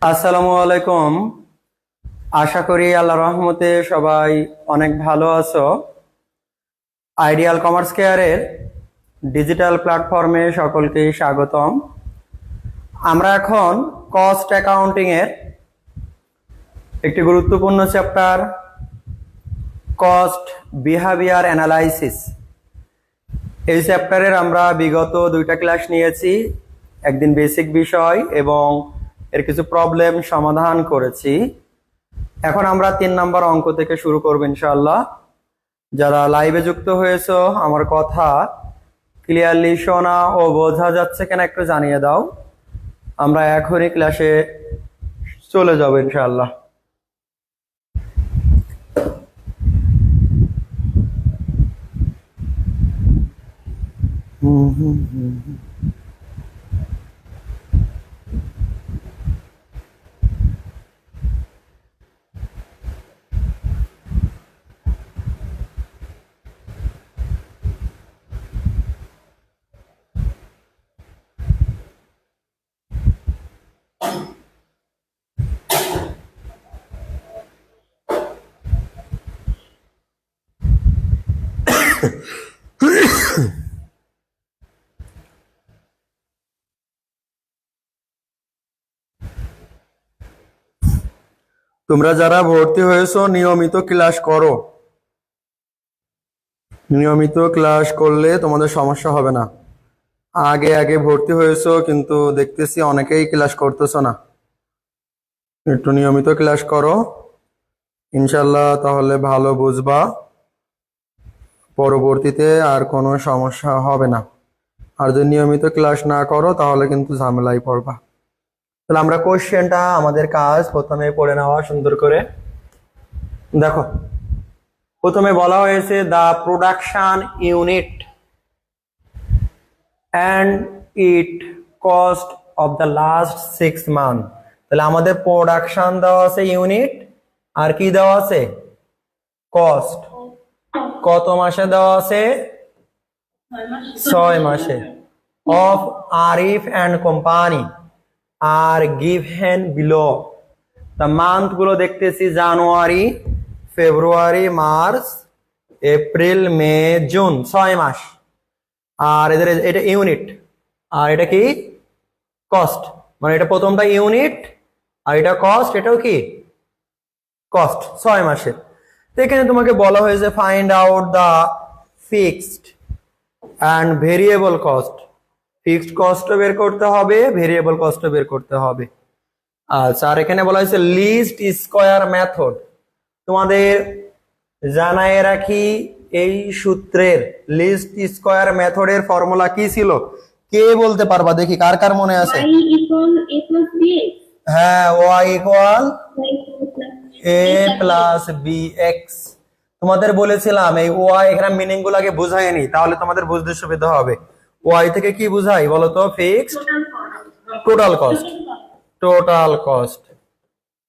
আসসালামু আলাইকুম। আশা করি আল্লাহর রহমতে সবাই অনেক ভালো আছো। আইডিয়াল কমার্স কেয়ারের ডিজিটাল প্ল্যাটফর্মে সকলকেই স্বাগতম। আমরা এখন কস্ট অ্যাকাউন্টিং এর একটি গুরুত্বপূর্ণ চ্যাপ্টার কস্ট বিহেভিয়ার অ্যানালাইসিস, এই চ্যাপ্টারের আমরা বিগত 2টা ক্লাস নিয়েছি। একদিন বেসিক বিষয় এবং এর কিছু প্রবলেম সমাধান করেছি। এখন আমরা 3 নম্বর অঙ্ক থেকে শুরু করব ইনশাআল্লাহ। যারা লাইভে যুক্ত হয়েছো, আমার কথা ক্লিয়ারলি শোনা ও বোঝা যাচ্ছে কিনা একটু জানিয়ে দাও। আমরা এখনই ক্লাসে চলে যাব ইনশাআল্লাহ। তোমরা যারা ভর্তি হয়েছো নিয়মিত ক্লাস করো। নিয়মিত ক্লাস করলে তোমাদের সমস্যা হবে না। আগে আগে ভর্তি হয়েছো কিন্তু দেখতেছি অনেকেই ক্লাস করতেছো না। একটু নিয়মিত ক্লাস করো ইনশাল্লাহ, তাহলে ভালো বুঝবা, পরবর্তীতে আর কোনো সমস্যা হবে না। আর যদি নিয়মিত ক্লাস না করো তাহলে কিন্তু ঝামেলায় পড়বা। তাহলে আমরা কোশ্চেনটা, আমাদের কাজ প্রথমে পড়ে নেওয়া সুন্দর করে। দেখো, প্রথমে বলা হয়েছে the production unit and it cost of the last 6 month. তাহলে আমাদের প্রোডাকশন দেওয়া আছে ইউনিট, আর কি দেওয়া আছে? কস্ট। কত মাসে দেওয়া আছে? 6 মাসে। Of Arif and company are given below. তা মান্থ গুলো দেখতেছি জানুয়ারি, ফেব্রুয়ারি, মার্চ, এপ্রিল, মে, জুন, 6 মাস। আর এদের এটা ইউনিট, আর এটা কি কস্ট। মানে এটা প্রথমটা ইউনিট আর এটা কস্ট, এটাও কি কস্ট 6 মাসের। তো এখানে তোমাকে বলা হয়েছে find out the fixed and variable cost. Fixed কস্টও বের করতে হবে, ভেরিয়েবল কস্টও বের করতে হবে। আচ্ছা, আর এখানে বলা হয়েছে লিস্ট স্কয়ার মেথড। তোমাদের জানায় রাখি, এই সূত্রের লিস্ট স্কয়ার মেথডের ফর্মুলা কি ছিল? কে বলতে পারবা? দেখি কার কার মনে আছে। হ্যাঁ, y equal a plus bx। তোমাদের বলেছিলাম এই y এখানে মিনিং গুলো আগে বুঝাই নি, তাহলে তোমাদের বুঝতে সুবিধা হবে। y থেকে কি বুঝাই বলো তো? Fixed, total cost, total cost,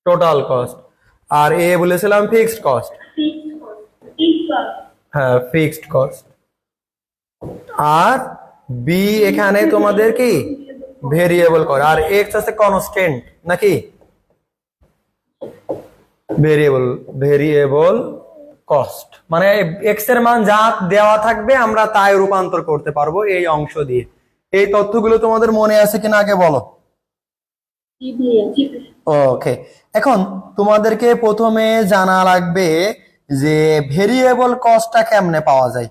total cost. আর a বলেছিলাম ফিক্সড কস্ট। হ্যাঁ, ফিক্সড কস্ট। আর বি এখানে তোমাদের কি ভেরিয়েবল কস্ট, আর এক্স আছে কনস্ট্যান্ট নাকি ভেরিয়েবল, ভেরিয়েবল কস্ট। মানে এক্স এর মান যা দেওয়া থাকবে আমরা তাই রূপান্তর করতে পারবো এই অংশ দিয়ে। এই তথ্যগুলো তোমাদের মনে আছে কিনা আগে বলো। ওকে, এখন তোমাদেরকে প্রথমে জানা লাগবে যে ভেরিয়েবল কস্টটা কেমনে পাওয়া যায়।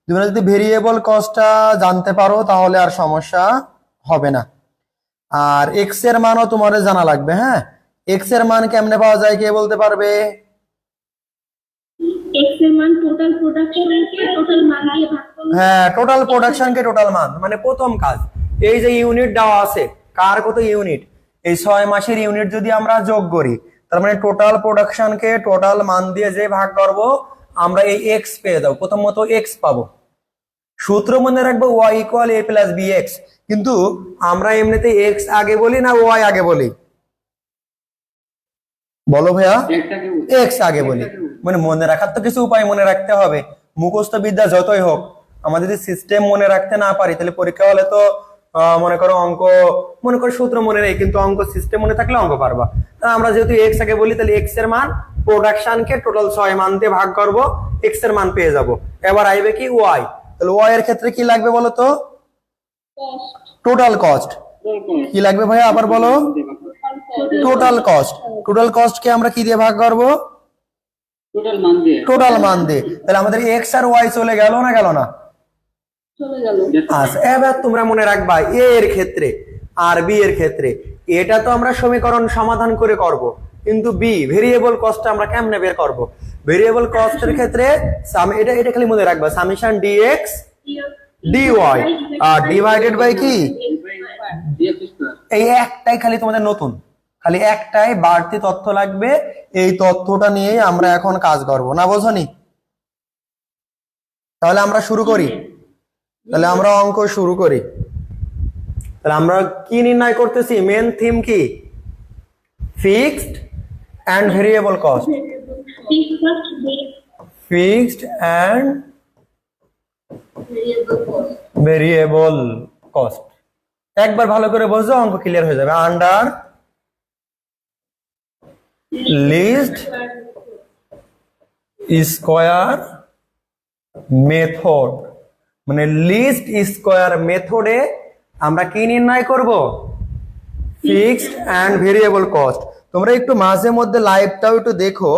তোমরা যদি ভেরিয়েবল কস্টটা জানতে পারো তাহলে আর সমস্যা হবে না। আর এক্স এর মানও তোমাদের জানা লাগবে। হ্যাঁ, এক্স এর মান কেমনে পাওয়া যায় কে বলতে পারবে? এক্স এর মান টোটাল প্রোডাকশনকে টোটাল মান দিয়ে ভাগ করলে। হ্যাঁ, টোটাল প্রোডাকশনকে টোটাল মান, মানে প্রথম কাজ। এই যে ইউনিট দেওয়া আছে, কার কত ইউনিট, এই 6 মাসের ইউনিট যদি আমরা যোগ করি, তার মানে টোটাল প্রোডাকশনকে টোটাল মান দিয়ে যে ভাগ করব, আমরা এই এক্স পেয়ে যাবো। প্রথমত এক্স পাবো। সূত্র মনে রাখবো y equal a plus bx। কিন্তু আমরা এমনিতে এক্স আগে বলি না ওয়াই আগে বলি? বলো ভাইয়া। এক্স আগে বলি। মানে মনে রাখার তো কিছু উপায় মনে রাখতে হবে। মুখস্থ বিদ্যা যতই হোক, আমাদের যদি সিস্টেম মনে রাখতে না পারি তাহলে পরীক্ষা হলে তো মনে করো অঙ্ক, মনে করো সূত্র মনে নেই কিন্তু অঙ্ক সিস্টেম মনে থাকলে অঙ্ক পারবা। আমরা যেহেতু এক্স আগে বলি তাহলে এক্স এর মান প্রোডাকশনকে টোটাল 6 মান দিয়ে ভাগ করব, এক্স এর মান পেয়ে যাব। এবার আইবে কি ওয়াই, তাহলে ওয়াই এর ক্ষেত্রে কি লাগবে বলো তো? Total cost. কি লাগবে ভাইয়া আবার বলো? Total cost. টোটাল কস্ট কে আমরা কি দিয়ে ভাগ করব? টোটাল মান দিয়ে। তাহলে আমাদের এক্স আর ওয়াই চলে গেল না গেল না? চলে গেল। আচ্ছা, এবার তোমরা মনে রাখবা এ এর ক্ষেত্রে আর বি এর ক্ষেত্রে এটা তো আমরা সমীকরণ সমাধান করে করব, কিন্তু বি ভেরিয়েবল কস্ট আমরা কেমনে বের করব? ভেরিয়েবল কস্টের ক্ষেত্রে এটা এটা খালি মনে রাখবা সামেশন ডিএক্স ডিওয়াই আর ডিভাইডেড বাই কি, এই একটাই খালি তোমাদের নতুন, খালি একটাই বাড়তি তথ্য লাগবে। এই তথ্যটা নিয়েই আমরা এখন কাজ করব, না বোঝনি? তাহলে আমরা শুরু করি, তাহলে আমরা অঙ্ক শুরু করি। তাহলে আমরা কি নির্ণয় করতেছি? মেন থিম কি? Fixed and variable cost. Fixed and variable cost. একবার ভালো করে বোঝো, অঙ্ক ক্লিয়ার হয়ে যাবে। আন্ডার লিস্ট স্কয়ার মেথড, মানে লিস্ট স্কয়ার মেথডে আমরা কি নির্ণয় করব? Fixed and variable cost. তোমরা একটু মাঝে মধ্যে লাইভটাও একটু দেখো,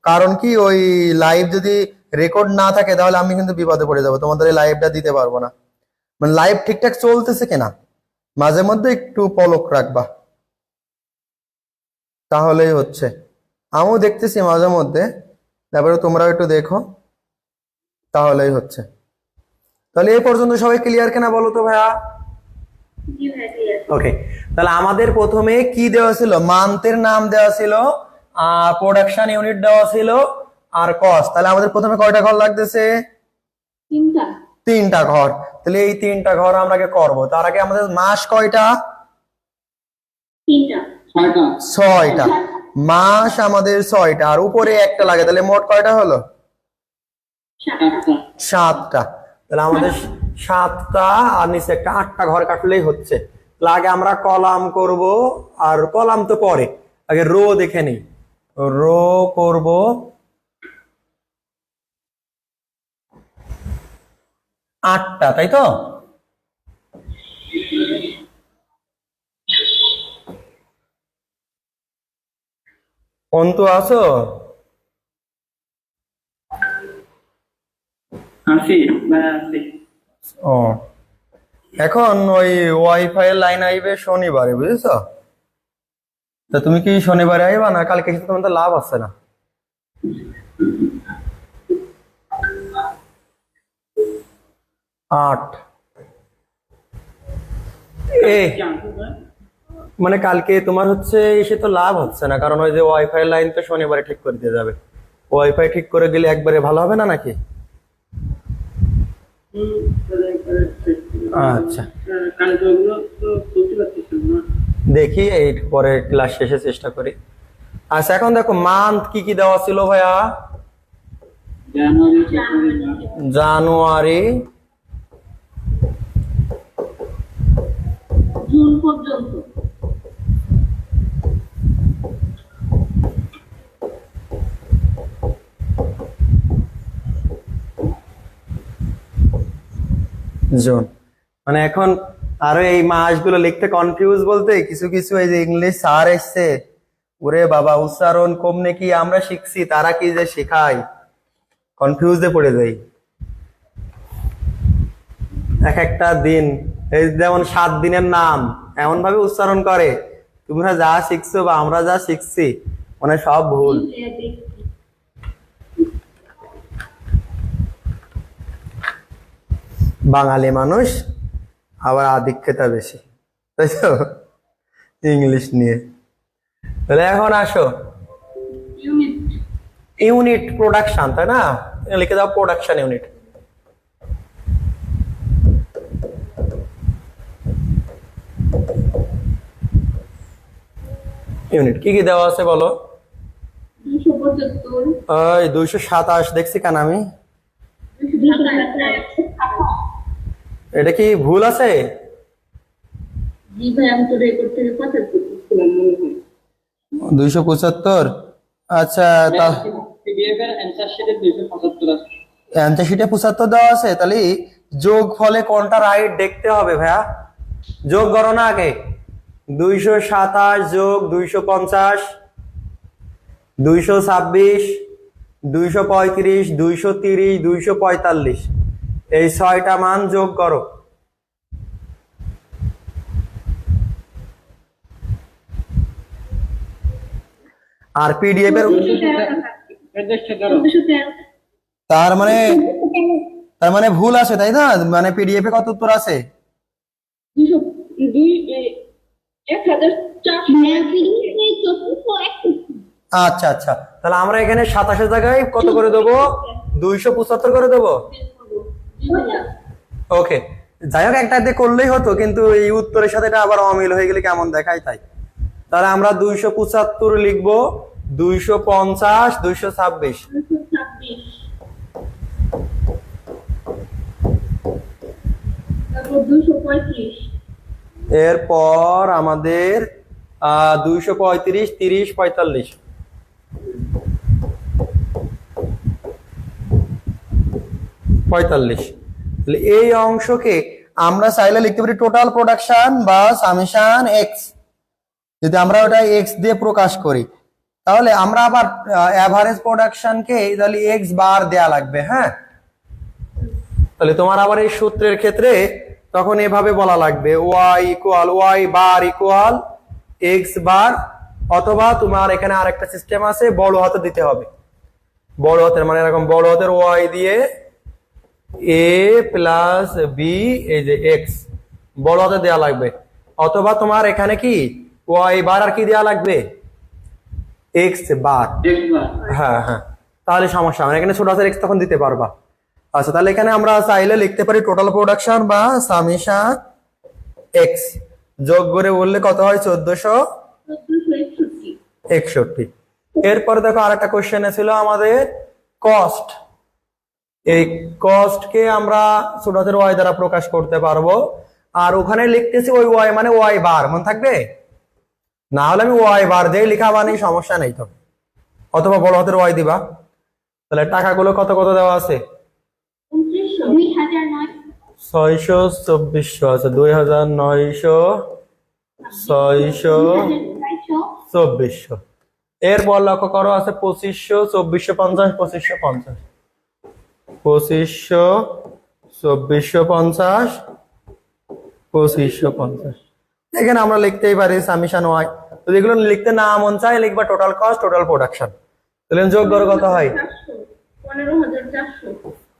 কারণ কি ওই লাইভ যদি রেকর্ড না থাকে তাহলে আমি কিন্তু বিপদে পড়ে যাবো, তোমাদের এই লাইভটা দিতে পারবো না। মানে লাইভ ঠিকঠাক চলতেছে কিনা মাঝে মধ্যে একটু পলক রাখবা, তাহলেই হচ্ছে। আমিও দেখতেছি মাঝে মধ্যে, তারপরে তোমরাও একটু দেখো, তাহলেই হচ্ছে। তাহলে এই পর্যন্ত সবাই ক্লিয়ার কিনা বলো তো ভাইয়া? ওকে, তাহলে আমাদের প্রথমে কি দেওয়া ছিল? মান্থের নাম দেওয়া ছিল, প্রোডাকশন ইউনিট দেওয়া ছিল, আর কস্ট। তাহলে আমাদের প্রথমে কয়টা ঘর লাগতেছে? তিনটা ঘর। তাহলে এই তিনটা ঘর আমরা আগে করবো। তার আগে আমাদের মাস কয়টা? ছয়টা মাস, আমাদের 6টা, আর উপরে একটা লাগে, তাহলে মোট কয়টা হলো? 7টা। তাহলে আমাদের 7টা আর নিচে একটা 8টা ঘর কাটলেই হচ্ছে। আগে আমরা কলাম করব, আর কলাম তো পরে, আগে রো দেখে নিই। রো করব 8টা, তাই তো? অন্তু আছো? ও, এখন ওই ওয়াইফাই এর লাইন আইবে শনিবারে, বুঝেছো? তা তুমি কি শনিবারে আইবা না কালকে? তোমার তো লাভ আছে না। আট মানে কালকে তোমার হচ্ছে এসে তো লাভ হচ্ছে না, কারণ ওই যে ওয়াইফাই লাইন তো শনিবারে ঠিক করে দিয়ে যাবে। ওয়াইফাই ঠিক করে গেলে একবারে ভালো হবে না নাকি? আচ্ছা, দেখি এই পরে ক্লাস শেষে চেষ্টা করি। আচ্ছা, এখন দেখো মান্থ কি কি দেওয়া ছিল ভাইয়া? জানুয়ারি জুন পর্যন্ত। জুন, মানে এখন আরো এই মাসগুলো লিখতে কনফিউজ, বলতে কিছু কিছু এই যে ইংলিশ স্যার এসছে, ওরে বাবা উচ্চারণ কমনে কি আমরা শিখছি, তারা কি যে শেখায়, কনফিউজে পড়ে যাই এক একটা দিন। এই যেমন 7 দিনের নাম এমন ভাবে উচ্চারণ করে, তোমরা যা শিখছো বা আমরা যা শিখছি মানে সব ভুল। বাঙালি মানুষ আবার আধিক্যতা বেশি, তাই তো ইংলিশ নিয়ে। তাহলে এখন আসো ইউনিট প্রোডাকশন, তাই না? লিখে দাও প্রোডাকশন ইউনিট। ইউনিট কি কি দেওয়া আছে বলো? 227 দেখছি কেন আমি? এটা কি ভুল আছে? জি ভাই, আমি তো রেকর্ড থেকে 75 করছিলাম মনে হয়। 275। আচ্ছা, তা পিডিএফ এর অ্যানসার শিটে 275 আছে। অ্যান্সার শিটে 75 দেওয়া আছে, তাহলে যোগ ফলে কোনটা রাইট দেখতে হবে ভাইয়া। যোগ করো না আগে। 227 যোগ 250, 226, 235, 230, 245, এই 6টা মান যোগ করো। আর পিডিএফ এর 1413 টাকা। নির্দিষ্ট ধরো 1413 তার মানে ভুল আছে তাই না? মানে পিডিএফ এ কত উত্তর আছে? 1401। আচ্ছা আচ্ছা, তাহলে আমরা এখানে 27 জায়গায় কত করে দেবো? 275 করে দেবো। জি ভাইয়া। ওকে, যাই হোক একটা দিয়ে করলেই হতো, কিন্তু এই উত্তরের সাথে এটা আবার অমিল হয়ে গেলে কেমন দেখায়, তাই তাহলে আমরা 275 লিখবো, 250, 226। 226। তারপর 235। এরপর আমাদের 235, 30, 45। 45। তাহলে এই অংশকে আমরা চাইলে লিখতে পারি টোটাল প্রোডাকশন বা সামেশন এক্স। যদি আমরা ওটা এক্স দিয়ে প্রকাশ করি, তাহলে আমরা আবার অ্যাভারেজ প্রোডাকশনকে তাহলে এক্স বার দেয়া লাগবে। হ্যাঁ, তাহলে তোমার আবার এই সূত্রের ক্ষেত্রে তখন এভাবে বলা লাগবে y bar equal x bar, অথবা তোমার এখানে আরেকটা সিস্টেম আছে, বড় হাতে দিতে হবে। বড় হাতের মানে এরকম বড় হাতের ওয়াই দিয়ে এ প্লাস বি, এই যে এক্স বড় হাতে দেওয়া লাগবে, অথবা তোমার এখানে কি ওয়াই বার আর কি দেওয়া লাগবে, এক্স বার। একবার হ্যাঁ হ্যাঁ, তাহলে সমস্যা হবে না, এখানে ছোট হাতের এক্স তখন দিতে পারবা। আচ্ছা, তাহলে এখানে আমরা চাইলে লিখতে পারি টোটাল প্রোডাকশন বা সামেশন এক্স, যোগ করে বললে কত হয়? 1461। এরপরে দেখো আরেকটা কোশ্চেনে ছিল আমাদের কস্ট। এই কস্ট কে আমরা ছোট হাতের ওয়াই দ্বারা প্রকাশ করতে পারবো, আর ওখানে লিখতেছি ওই ওয়াই মানে ওয়াই বার, মনে থাকবে? না হলে আমি ওয়াই বার দিয়ে লিখা বানি, সমস্যা নেই তো, অথবা বড় হাতের ওয়াই দিবা। তাহলে টাকাগুলো কত কত দেওয়া আছে? 2009। 624। আছে 2900, 600, 2400। এরপর লক্ষ্য করো আছে 2500, 2450, 2550, 2500, 2450, 2550। এখানে আমরা লিখতেই পারি সামেশন ওয়াই। তো এগুলো লিখতে না মন চায় লিখবা টোটাল কস্ট, টোটাল প্রোডাকশন। তাহলে যোগ করো কত হয়? 15,400।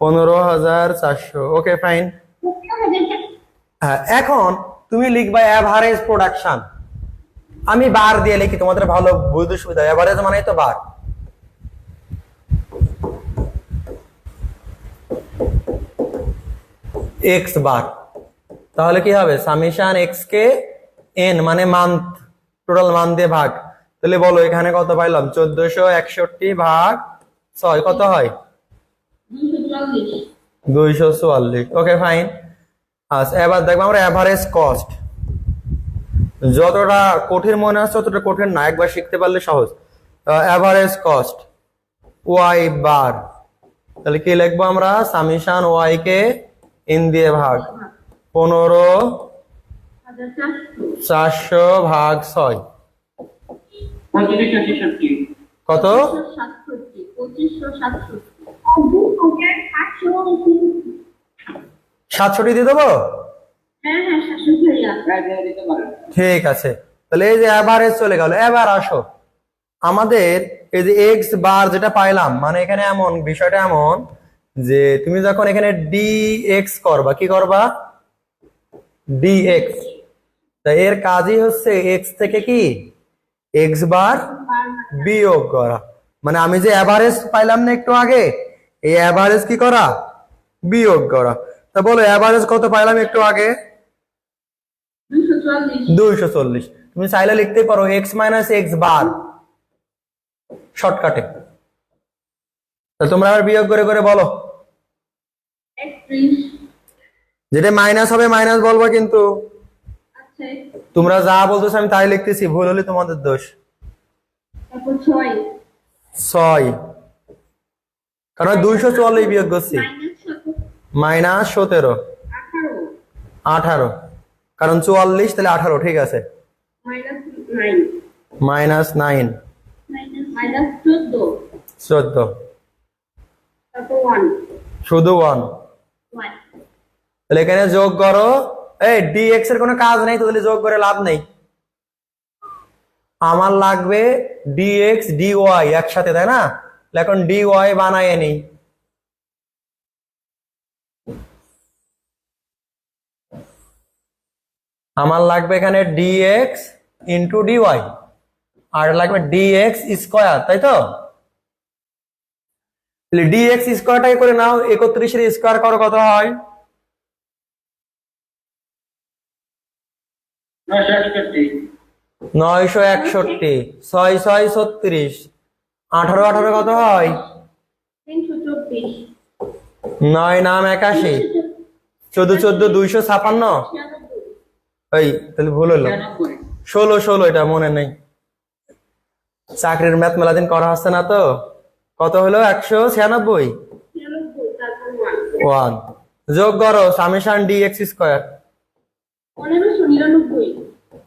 15,400। Okay fine. হ্যাঁ, এখন তুমি লিখবা এভারেজ প্রোডাকশন। আমি বার দিয়ে লিখি, তোমাদের ভালো বুঝতে সুবিধা। এভারেজ মানে তো বার। এক্স বার, তাহলে কি হবে? সামেশন এক্স কে এন মানে মান্থ, টোটাল মান দিয়ে ভাগ। তাহলে বলো এখানে কত পাইলাম? 1461 ভাগ 6 কত হয়? 244। 244। Okay fine. আচ্ছা, এবার দেখবো আমরা এভারেজ কস্ট। যতটা কঠিন মনে হচ্ছে ততটা কঠিন না, একবার শিখতে পারলে সহজ। এভারেজ কস্ট ওয়াই বার, তাহলে কি লিখবো আমরা? সামেশন ওয়াই কে এন দিয়ে ভাগ 15,400 ভাগ 6 2566 কত? 700 দিয়ে দেবো? হ্যাঁ হ্যাঁ, 700 ভাইয়া। দিয়ে দিতে পারেন। ঠিক আছে, তাহলে এই যে এভারেজ চলে গেল। এবার আসো আমাদের এই যে এক্স বার যেটা পাইলাম, মানে এখানে এমন বিষয়টা এমন যে তুমি যখন এখানে ডি এক্স করবা, কি করবা? D x. তাই এর কাজই হচ্ছে এক্স থেকে কি এক্স বার বিয়োগ করা। মানে আমি যে এভারেজ পাইলাম না একটু আগে, এই এভারেজ কি করা? বিয়োগ করা। তা বলো এভারেজ কত পাইলাম একটু আগে? 244। 240। তুমি চাইলে লিখতে পারো এক্স মাইনাস এক্স বার, শর্টকাটে। তা তোমরা আবার বিয়োগ করে করে বলো। 31। যেটা মাইনাস হবে মাইনাস বলবো কিন্তু। আচ্ছা তোমরা যা বলতেছো আমি তাই লিখতেছি, ভুল হলে তোমাদের দোষ। তারপর 6 6, কারণ 244 বিয়োগ করছি। মাইনাস 17 -17, 18, কারণ 44 তাহলে 18, ঠিক আছে। মাইনাস 9 -9, মাইনাস 14 14, তারপর 1 শুধু 1। তাহলে এখানে যোগ করো। এই dx এর কোনো কাজ নেই তো, তাহলে যোগ করে লাভ নেই। আমার লাগবে dx dy একসাথে, তাই না? তাহলে এখন dy বানায় নেই। আমার লাগবে এখানে dx ইন্টু dy, আর লাগবে dx স্কয়ার, তাই তো? তাহলে dx স্কয়ারটাই করে নাও। 31 এর স্কয়ার করো, কত হয়? 961। 6 6 36, 18 18 কত হয়? 324 9 নাম 81, 14 14 256। এই তাহলে ভুল হলো। 16 16, এটা মনে নেই, চাকরির ম্যাথ মেলা দিন করা হচ্ছে না তো। কত হলো? 196। 96 তারপর 1 যোগ করো সামেশন dx স্কয়ার। 1599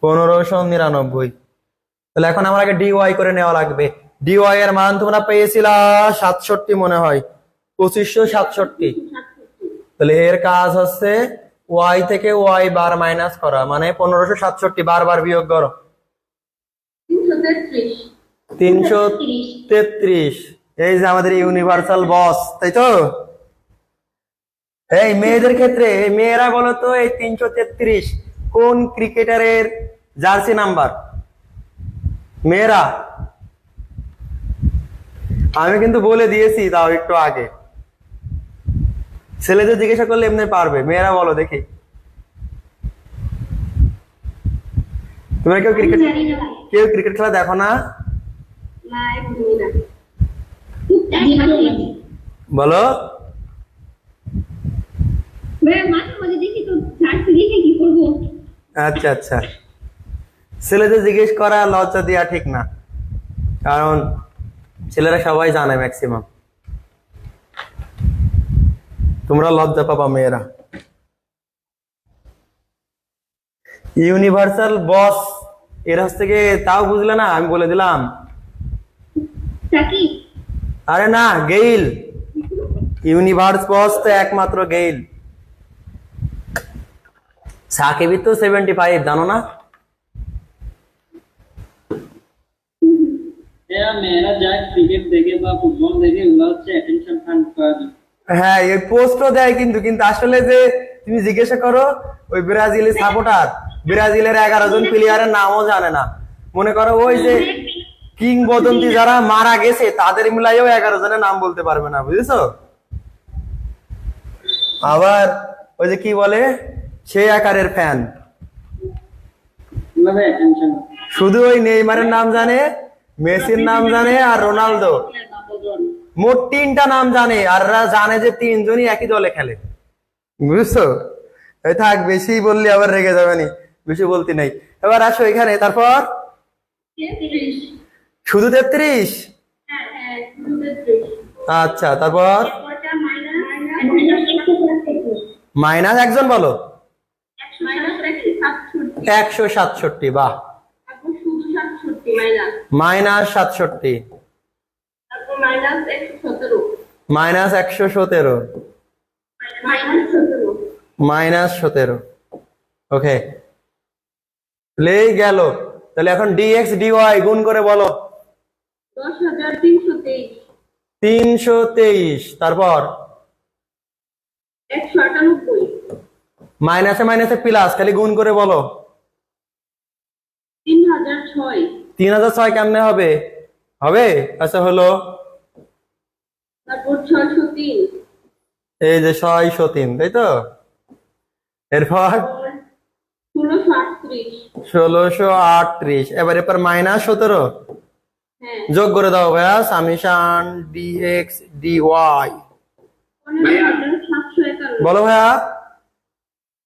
1599। তাহলে এখন আমার আগে dy করে নেওয়া লাগবে। dy এর মান তোমরা পেয়েছিলা 67 মনে হয়, 2567। তাহলে এর কাজ হচ্ছে y থেকে y বার মাইনাস করা, মানে 1567 বারবার বিয়োগ করো। 333 333। এই যে আমাদের ইউনিভার্সাল বস, তাই তো? এই মেয়েদের ক্ষেত্রে, এই মেয়েরা বলো তো, এই 333 কোন ক্রিকেটারের জার্সি নাম্বার? মেয়েরা, আমি কিন্তু বলে দিয়েছি তাও একটু আগে। ছেলেদের জিজ্ঞাসা করলে এমনি পারবে, মেয়েরা বলো দেখি। তোমরা কেউ ক্রিকেট জানি না ভাই। ক্রিকেট খেলা দেখো না? না একদমই না। ভাই বলো। মাঝে মাঝে দেখি তো, জার্সি দেখে কি করব? আচ্ছা আচ্ছা, ছেলেদের জিজ্ঞেস করা লজ্জা দেওয়া ঠিক না, কারণ ছেলেরা সবাই জানে ম্যাক্সিমাম। তোমরা লজ্জা পাবা মেয়েরা। ইউনিভার্সাল বস এর কাছ থেকে তাও বুঝলে না, আমি বলে দিলাম। সাকি আরে না, গেইল। ইউনিভার্স বস তো একমাত্র গেইল। সাকিবই তো 75, জানো না? মেয়েরা যায় ক্রিকেট দেখে বা ফুটবল দেখে, ওগুলো হচ্ছে অ্যাটেনশন ফান্ড করার জন্য। হ্যাঁ, এই পোস্টও দেয় কিন্তু, আসলে যে তুমি জিজ্ঞাসা করো ওই ব্রাজিলের সাপোর্টার, ব্রাজিলের 11 জন প্লেয়ারের নামও জানে না। মনে করো ওই যে কিংবদন্তি যারা মারা গেছে তাদের মিলাইও 11 জনের নাম বলতে পারবে না, বুঝেছো? আবার ওই যে কি বলে, সেই আকারের ফ্যান, কিভাবে অ্যাটেনশন শুধু ওই নেইমারের নাম জানে, মেসির নাম জানে, আর রোনালদো। মোট 3টা নাম জানে, আর জানে যে 3 জনই একই দলে খেলে, বুঝছো? এই থাক, বেশি বললি আবার রেগে যাবে নি, বেশি বলতে নাই। এবার আসো এখানে, তারপর 33 শুধু 33। হ্যাঁ হ্যাঁ 33 আচ্ছা, তারপর ওটা মাইনাস মাইনাস একজন বলো। 167 167, বাহ। তারপর শুধু 67 মাইনাস মাইনাস 67, তারপর মাইনাস 117 মাইনাস 117, মাইনাস 17। ওকে, প্লেই গেল। তাহলে এখন dx dy গুণ করে বলো। 10323 323, তারপর 198 মাইনাসে মাইনাসে প্লাস, খালি গুণ করে বলো। 3006 3006 কেমনে হবে? হবে, আচ্ছা হলো। তারপর 603 এই যে 603, তাই তো? এরপর 1638 1638। এবার মাইনাস 17 হ্যাঁ যোগ করে দাও ভাইয়া, সামেশন dx dy। 15751 বলো ভাইয়া।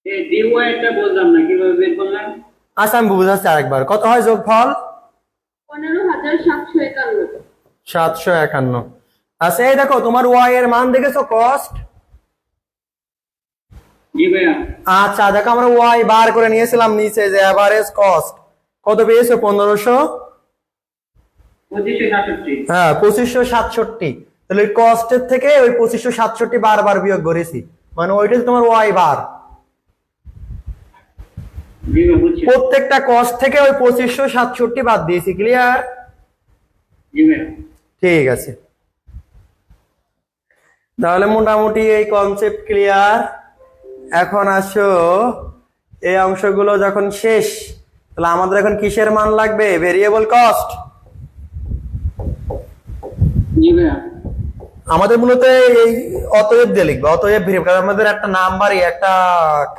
এই ডিওয়াইটা বললাম না, কিভাবে বের করলাম? আচ্ছা আমি বুঝাচ্ছি আরেকবার, কত হয় যোগফল? 15,751। 751। আচ্ছা এই দেখো তোমার ওয়াই এর মান দেখেছো কস্ট? জি ভাইয়া। আচ্ছা দেখো আমরা ওয়াই বার করে নিয়েছিলাম নিচে যে এভারেজ কস্ট কত পেয়েছো? 1500। 2567। হ্যাঁ 2567। তাহলে ওই কস্টের থেকে ওই 2567 বারবার বিয়োগ করেছি, মানে ওইটা তোমার ওয়াই বার। জি ভাই বুঝছি। প্রত্যেকটা কস্ট থেকে ওই 2567 বাদ দিয়েছি। ক্লিয়ার? জি ভাইয়া। ঠিক আছে, তাহলে মোটামুটি এই কনসেপ্ট ক্লিয়ার। এখন আসো এই অংশগুলো যখন শেষ, তাহলে আমাদের এখন কিসের মান লাগবে? Variable cost. জি ভাইয়া। আমাদের মূলত এই অতএব দিয়ে লিখবে, অতএব ভেরিয়েবল, কারণ আমাদের একটা নাম্বারই একটা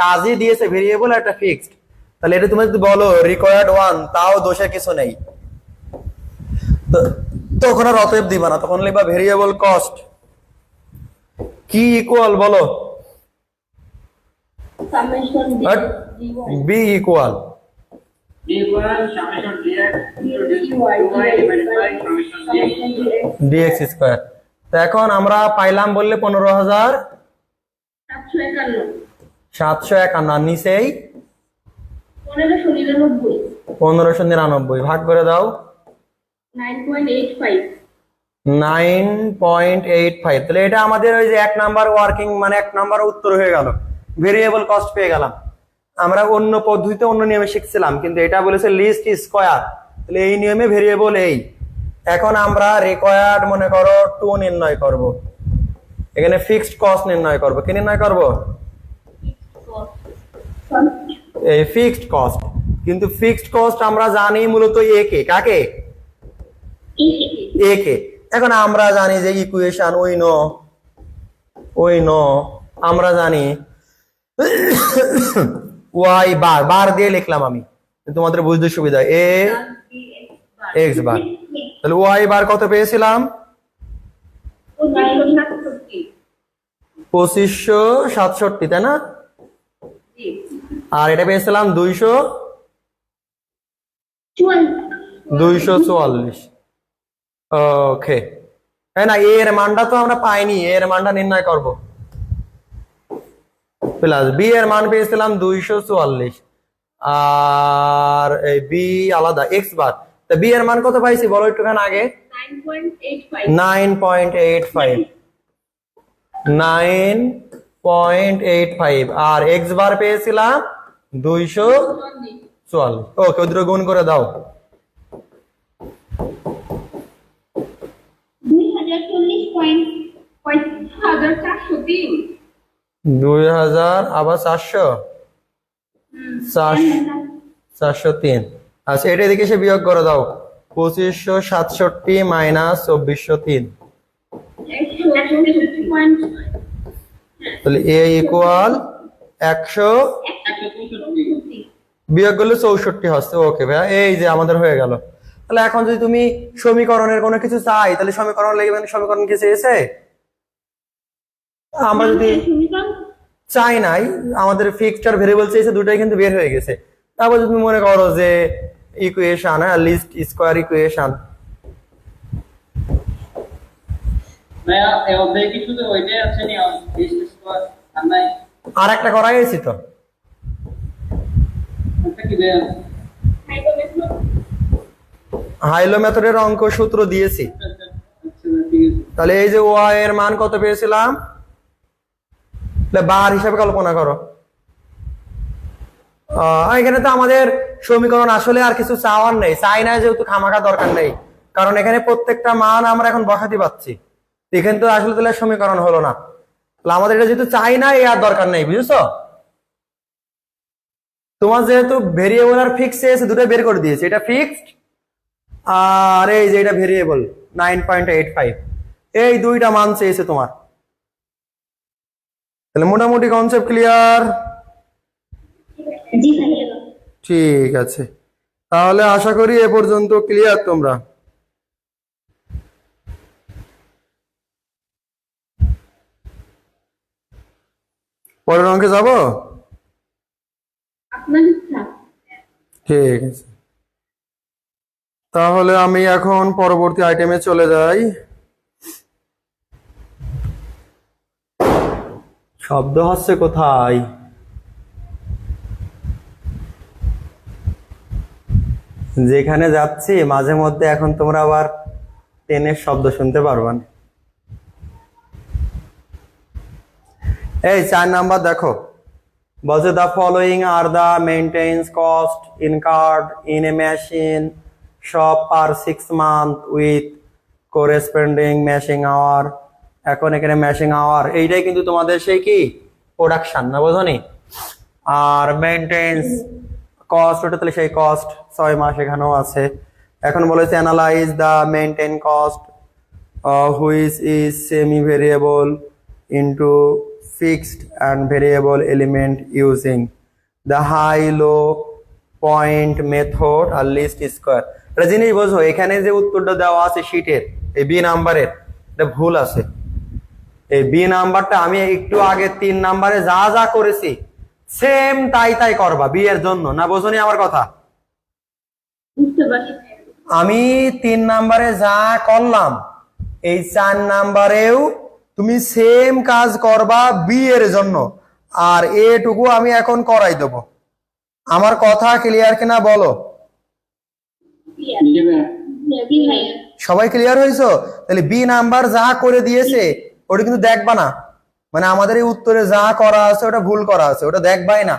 কাজই দিয়েছে ভেরিয়েবল একটা ফিক্সড। তাহলে এটা তুমি যদি বলো রিকোয়ার্ড 1, তাও দোষের কিছু নেই, তখন আর অতএব দিবা না, তখন লিখবা ভেরিয়েবল কস্ট। কি ইকুয়াল বলো? Summation B equal G equal summation dx into dy divided by summation dx। dx square. তো এখন আমরা পাইলাম বললে 751। 15,751, আর নিচেই 1599। 1599 ভাগ করে দাও। 9.85। 9.85। তাহলে এটা আমাদের ওই যে 1 নাম্বার ওয়ার্কিং, মানে 1 নাম্বার উত্তর হয়ে গেল, ভেরিয়েবল কস্ট পেয়ে গেলাম। আমরা অন্য পদ্ধতিতে অন্য নিয়মে শিখছিলাম, কিন্তু এটা বলেছে লিস্ট স্কয়ার, তাহলে এই নিয়মে ভেরিয়েবল এই। এখন আমরা রিকোয়ার্ড মনে করো 2 নির্ণয় করব, এখানে ফিক্সড কস্ট নির্ণয় করব। কি নির্ণয় করব? এই ফিক্সড কস্ট। কিন্তু ফিক্সড কস্ট আমরা জানি মূলত এ কে, কাকে? এ কে। এখন আমরা জানি যে ইকুয়েশন ওই নো আমরা জানি ওয়াই বার, বার দিয়ে লিখলাম আমি তোমাদের বুঝতে সুবিধা, এ এক্স বার। তাহলে ওয়াই বার কত পেয়েছিলাম? 2567, তাই না? আর এটা পেয়েছিলাম 244। ওকে, তাই না? এর মানটা তো আমরা পাইনি, এর মানটা নির্ণয় করব। প্লাস বি এর মান পেয়েছিলাম 244, আর এই বি আলাদা এক্স বার। তা বি এর মান কত পাইছি বলো একটুখানি আগে? 9.85। 9.85 আর এক্স বার পেয়েছিলাম 244। ওকে, ওদের গুণ করে দাও। 2040.403। 2000 আবার 400, 403। আচ্ছা এটা এদিকে এসে বিয়োগ করে দাও। 2567 মাইনাস 2403, তাহলে এ ইকুয়াল 100 বিয়োগ করলে 64 হচ্ছে। ওকে ভাইয়া, এই যে আমাদের হয়ে গেল। তাহলে এখন যদি তুমি সমীকরণের কোনো কিছু চাই, তাহলে সমীকরণ লিখবেন। সমীকরণ কি চেয়েছে? আমরা যদি চাই নাই, আমাদের ফিক্সড আর ভেরিয়েবল চেয়েছে, দুটাই কিন্তু বের হয়ে গেছে। তারপর যদি তুমি মনে করো যে ইকুয়েশন, হ্যাঁ লিস্ট স্কয়ার ইকুয়েশন। ভাইয়া এই অধ্যায়ে কি শুধু ওইটাই আছে নি লিস্ট স্কয়ার আর নাই? আর একটা করাই হয়েছি তো। এটা কি ভাইয়া? হাইলো মেথডের অঙ্ক সূত্র দিয়েছি। আচ্ছা ঠিক আছে। তাহলে এই যে ওয়াই এর মান কত পেয়েছিলাম, বার হিসাবে কল্পনা করো। এখানে তো আমাদের সমীকরণ আসলে আর কিছু চাওয়ার নেই, চাই না যেহেতু খামাখা দরকার নেই, কারণ এখানে প্রত্যেকটা মান আমরা এখন বসাতে পারছি। এখানে তো আসলে তাহলে সমীকরণ হলো না, তাহলে আমাদের এটা যেহেতু চাই না, এ আর দরকার নেই। বুঝছো? তোমার যেহেতু ভেরিয়েবল আর ফিক্সড এসে দুটো বের করে দিয়েছে, এটা ফিক্সড আর এই যে এটা ভেরিয়েবল 9.85, এই দুইটা মান চেয়েছে তোমার। তাহলে মোটামুটি কনসেপ্ট ক্লিয়ার? জি ভাইয়া। ঠিক আছে, তাহলে আশা করি এ পর্যন্ত ক্লিয়ার তোমরা। পরের অঙ্কে যাব। আপনার ইচ্ছা। ঠিক আছে, তাহলে আমি এখন পরবর্তী আইটেমে চলে যাই। শব্দ হচ্ছে কোথায়? যেখানে যাচ্ছি মাঝে মধ্যে এখন তোমরা আবার ট্রেনের শব্দ শুনতে পারবা না। এই 4 নাম্বার দেখো, বলছে the following are the maintenance cost incurred in a machine shop per 6 month with corresponding machine hour. এখন এখানে ম্যাশিং আওয়ার এইটাই কিন্তু তোমাদের সেই কি প্রোডাকশন, না বোঝনি? আর মেইনটেন্স কস্ট ওটা তাহলে সেই কস্ট 6 মাস এখানেও আছে। এখন বলেছে analyse the maintain cost which is semi variable into fixed and variable element using the high low point method R list square. এটা জিনিস বোঝো, এখানে যে উত্তরটা দেওয়া আছে শীটের এই বি নাম্বারের, এটা ভুল আছে। এই বি নাম্বারটা আমি একটু আগে 3 নাম্বারে যা যা করেছি সেম তাই তাই করবা বি এর জন্য, না বোঝনি আমার কথা? বুঝতে পারছি। আমি 3 নাম্বারে যা করলাম এই 4 নাম্বারেও তুমি সেম কাজ করবা বি এর জন্য, আর এটুকু আমি এখন করাই দেব। আমার কথা ক্লিয়ার কিনা বলো? জি ভাইয়া। জি ভাইয়া। সবাই ক্লিয়ার হয়েছো? তাহলে বি নাম্বার যা করে দিয়েছে ওটা কিন্তু দেখবা না, মানে আমাদের এই উত্তরে যা করা আছে ওটা ভুল করা আছে, ওটা দেখবাই না।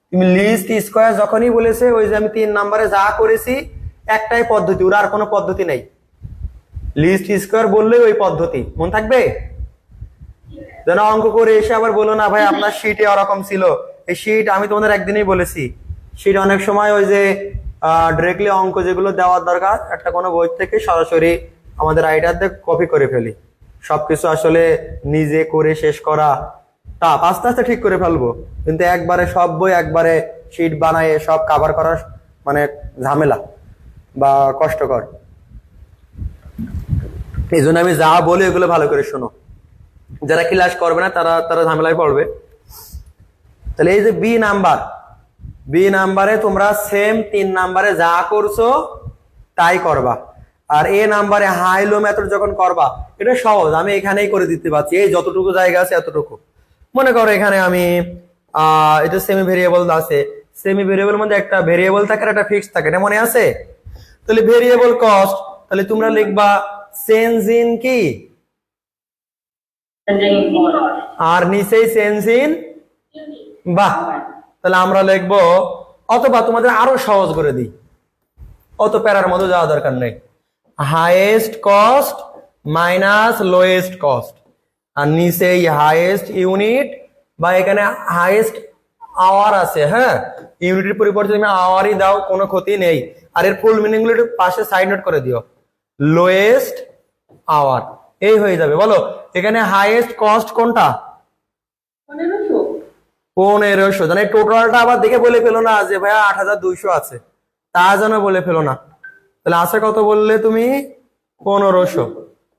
তুমি লিস্ট স্কয়ার যখনই বলেছে ওই যে আমি 3 নাম্বারে যা করেছি একটাই পদ্ধতি, ওর আর কোনো পদ্ধতি নেই। লিস্ট স্কয়ার বললেই ওই পদ্ধতি মন থাকবে। যেন অঙ্ক করে এসে আবার বলো না ভাই আপনার শীটে ওরকম ছিল। এই শীট আমি তোমাদের একদিনই বলেছি, শীট অনেক সময় ওই যে ডিরেক্টলি অঙ্ক যেগুলো দেওয়ার দরকার একটা কোনো বই থেকে সরাসরি আমাদের রাইটারদের কপি করে ফেলি। সবকিছু আসলে নিজে করে শেষ করা টাফ, আস্তে আস্তে ঠিক করে ফেলবো, কিন্তু একবারে সব বই একবারে শীট বানায় সব কভার করা মানে ঝামেলা বা কষ্টকর। এই জন্য আমি যা বলি এগুলো ভালো করে শোনো, যারা ক্লাস করবে না তারা তারা ঝামেলায় পড়বে। তাহলে এই যে বি নাম্বারে তোমরা সেম 3 নাম্বারে যা করছো তাই করবা, আর এ নাম্বারে হাই লো মেথড যখন করবা এটা সহজ, আমি এখানেই করে দিতে পারছি। এই যতটুকু জায়গা আছে এতটুকু মনে করো এখানে আমি এটা সেমি ভেরিয়েবল আছে, সেমি ভেরিয়েবল মধ্যে একটা ভেরিয়েবল থাকে আর একটা ফিক্সড থাকে, এটা মনে আছে? তাহলে ভেরিয়েবল কস্ট, তাহলে তোমরা লিখবা চেঞ্জ ইন কি আর নিচেই চেঞ্জ ইন, বাহ। তাহলে আমরা লিখবো, অথবা তোমাদের আরো সহজ করে দিই, অত প্যারার মধ্যে যাওয়া দরকার নেই, highest cost minus lowest cost, আর নিচেই হাইয়েস্ট ইউনিট বা এখানে হাইয়েস্ট আওয়ার আছে, হ্যাঁ ইউনিটের পরিবর্তে তুমি আওয়ারই দাও কোনো ক্ষতি নেই। আর এর ফুল মিনিং গুলো একটু পাশে সাইড নোট করে দিও, লোয়েস্ট আওয়ার, এই হয়ে যাবে। বলো এখানে হাইয়েস্ট কস্ট কোনটা? 1500। মানে টোটালটা আবার দেখে বলে ফেলো না যে ভাইয়া 8200 আছে, তা যেন বলে ফেলো না। তাহলে আছে কত বললে তুমি? 1500।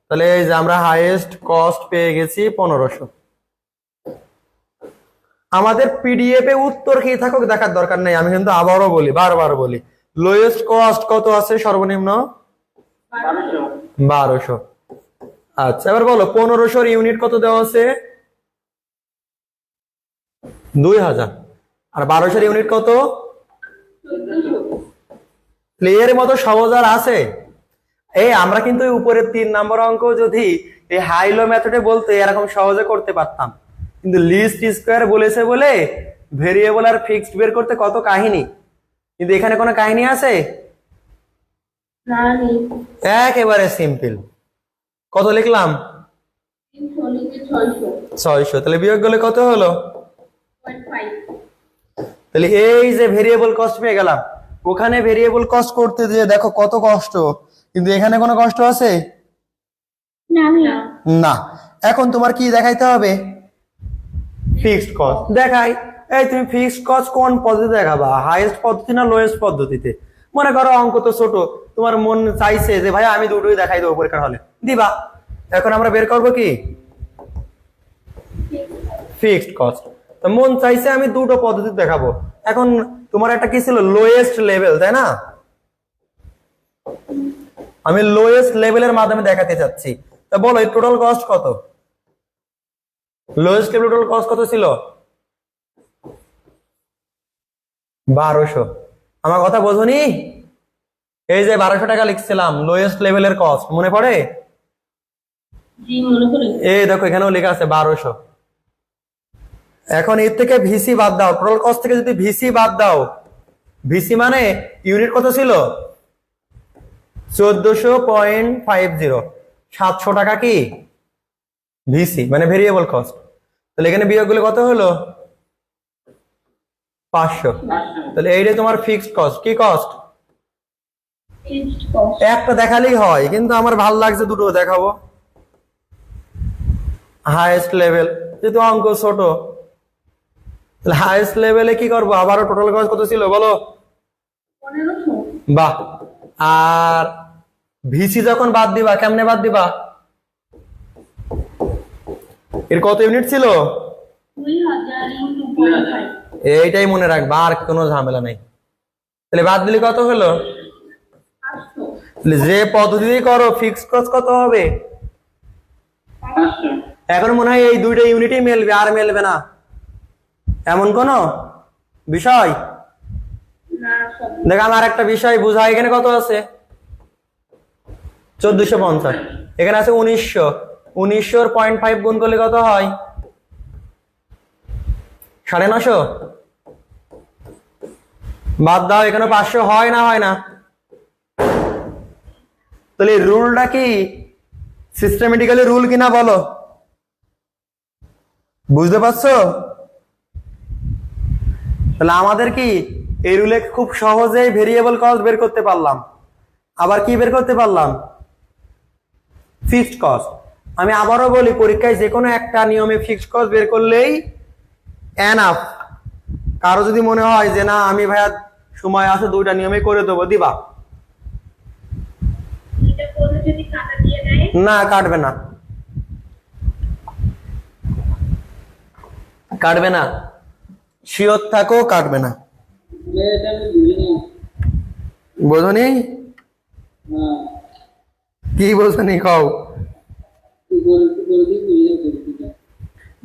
তাহলে এই যে আমরা হাইয়েস্ট কস্ট পেয়ে গেছি 1500। আমাদের পিডিএফ এ উত্তর কি থাকুক দেখার দরকার নেই, আমি কিন্তু আবারও বলি, বারবার বলি, লোয়েস্ট কস্ট কত আছে সর্বনিম্ন? 1200। আচ্ছা এবার বলো 1500 ইউনিট কত দেওয়া আছে? 2000। আর 1200 ইউনিট কত? প্লেয়ের মতো সহজ আর আছে? এই আমরা কিন্তু উপরের 3 নম্বর অঙ্ক যদি এই হাই লো মেথডে বলতে এরকম সহজে করতে পারতাম, কিন্তু লিস্ট স্কয়ার বলেছে বলে ভেরিয়েবল আর ফিক্সড বের করতে কত কাহিনী, কিন্তু এখানে কোনো কাহিনী আছে? না নেই। একেবারে সিম্পল। কত লিখলাম? 600। তাহলে বিয়োগ করলে কত হলো? 0.5। তাহলে এই যে ভেরিয়েবল কস্ট পেয়ে গেলাম, ওখানে ভেরিয়েবল কস্ট করতে যে দেখো কত কষ্ট, কিন্তু এখানে কোনো কষ্ট আছে না ভাইয়া। না। এখন তোমার কি দেখাইতে হবে? ফিক্সড কস্ট দেখাই। এই তুমি ফিক্সড কস্ট কোন পদ্ধতিতে দেখাবা, হাইয়েস্ট পদ্ধতি না লোয়েস্ট পদ্ধতিতে? মনে করো অঙ্ক তো ছোট, তোমার মন চাইছে যে ভাই আমি দুটোই দেখাই দেবো পরীক্ষার হলে, দিবা। এখন আমরা বের করবো কি ফিক্সড কস্ট, তো মন চাইছে আমি দুটো পদ্ধতি দেখাবো। এখন তোমার একটা কি ছিল, লোয়েস্ট লেভেল, তাই না? আমি লোয়েস্ট লেভেলের মাধ্যমে দেখাতে চাচ্ছি। তা বলো এই টোটাল কস্ট কত? লোয়েস্ট লেভেল টোটাল কস্ট কত ছিল? 1200। আমার কথা বোঝনি? এই যে 1200 টাকা লিখছিলাম লোয়েস্ট লেভেলের কস্ট, মনে পড়ে? জি মনে করে। এই দেখো এখানেও লেখা আছে 1200। এখন এর থেকে ভিসি বাদ দাও, টোটাল কস্ট থেকে যদি ভিসি বাদ দাও, ভিসি মানে ইউনিট কত ছিল? 1400.50। 700 টাকা কি ভিসি মানে ভেরিয়েবল কস্ট। তাহলে এখানে বিয়োগ গুলো কত হলো? 500। তাহলে এইটাই তোমার ফিক্সড কস্ট। কি কস্ট? Fixed cost. একটা দেখালেই হয়, কিন্তু আমার ভালো লাগছে দুটো দেখাবো। হাইয়েস্ট লেভেল, যেহেতু অঙ্ক ছোট, তাহলে হাইয়েস্ট লেভেলে কি করবো? আবারও টোটাল কস্ট কত ছিল বলো? 1500। বাহ। আর ভিসি যখন বাদ দিবা, কেমনে বাদ দিবা? এর কত ইউনিট ছিল? 2000 into 0.5। এইটাই মনে রাখবা, আর কোনো ঝামেলা নাই। তাহলে বাদ দিলে কত হলো? 500। তাহলে যে পদ্ধতি করো ফিক্সড কস্ট কত হবে? 500। এখন মনে হয় এই দুইটা ইউনিটই মেলবে, আর মেলবে না, এমন কোন বিষয়? না সব। দেখ আমার একটা বিষয় বুঝাই, এখানে কত আছে? 1450। এখানে আছে 1900। 1900 0.5 গুণ করলে কত হয়? 950। বাদ দাও, এখানে 500 হয় না? হয় না? তাহলে রুলটা কি সিস্টেমেটিক্যালি রুল কিনা বলো? বুঝতে পারছো? তাহলে আমাদের কি এই রুলে খুব সহজেই ভেরিয়েবল কস্ট বের করতে পারলাম। আবার কি বের করতে পারলাম? Fixed cost. আমি আবারও বলি, পরীক্ষায় যে কোনো একটা নিয়মে ফিক্সড কস্ট বের করলেই এনাফ। কারো যদি মনে হয় যে না আমি ভাইয়া সময় আছে দুইটা নিয়মে করে দেবো, দিবা? এটা করে যদি কাটা দিয়ে দেয়। না কাটবে না, কাটবে না, শিওর থাকো কাটবে না। এটা আমি বুঝি না। বোঝনি? হ্যাঁ, কি বোঝনি কও? কি করে দিই বুঝি না করে দিই।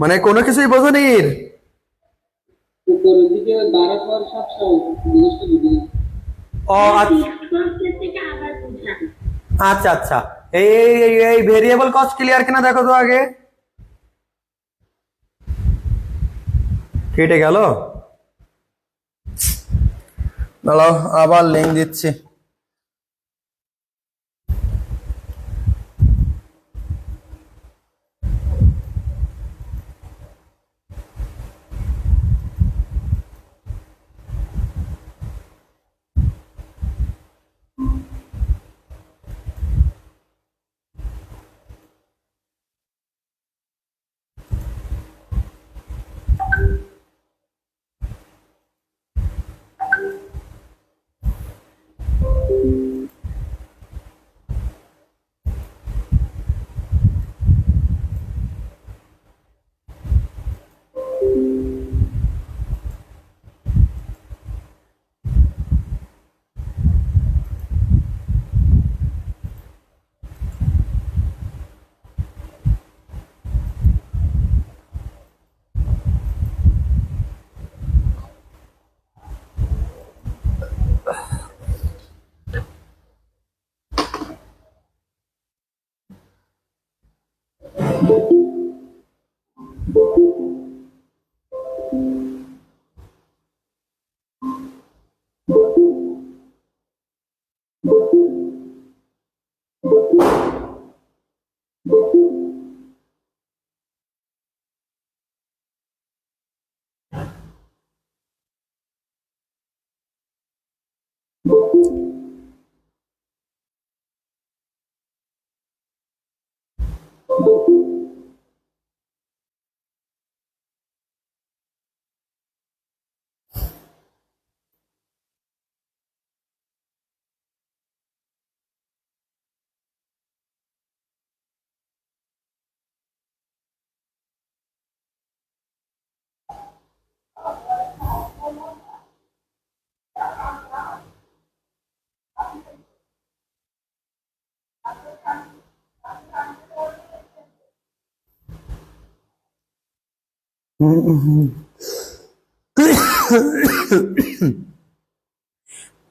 মানে কোনো কিছুই বোঝনি? উপরের দিকে 12 পর 700 জিনিসটা বুঝি না। ও আচ্ছা ফিক্সড কস্টের থেকে আবার বুঝলাম। আচ্ছা আচ্ছা। এই এই ভেরিয়েবল কস্ট ক্লিয়ার কিনা দেখো তো আগে। কেটে গেল, দাঁড়াও আবার লিঙ্ক দিচ্ছি।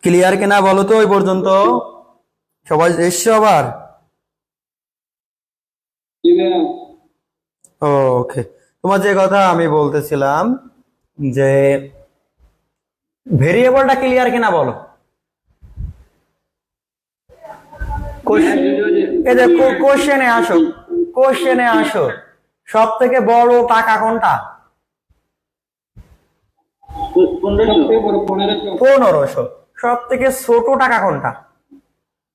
ক্লিয়ার কিনা বলো তো ওই পর্যন্ত? সবাই এসছো আবার? জি ভাইয়া। ওকে, তোমার যে কথা আমি বলতেছিলাম যে ভেরিয়েবলটা ক্লিয়ার কিনা বলো। কোশ্চেনে আসো, কোশ্চেনে আসো। সব থেকে বড় টাকা কোনটা? 1500। সব থেকে ছোট টাকা কোনটা?